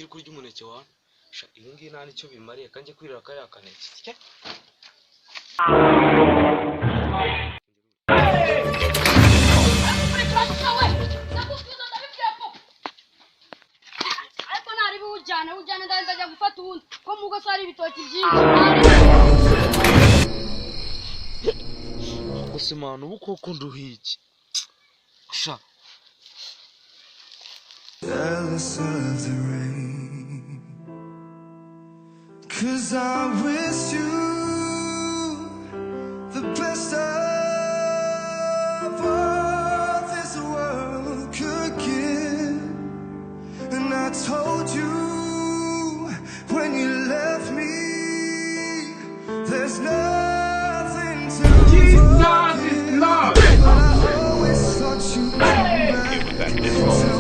kurya umuneke wa ibi ngibi nta nicyo bimariye kandi kwirira kariya kaneke ariko ntari buwujyane ndajya gufata uwundi ko mu rugo hari ibitoki byinshi gusa mwana ubu koko nduhiki sha jealous of the rain, 'cause I wish you the best of what this world could give. And I told you when you left me, there's nothing to Jesus is love. but I always thought you knew.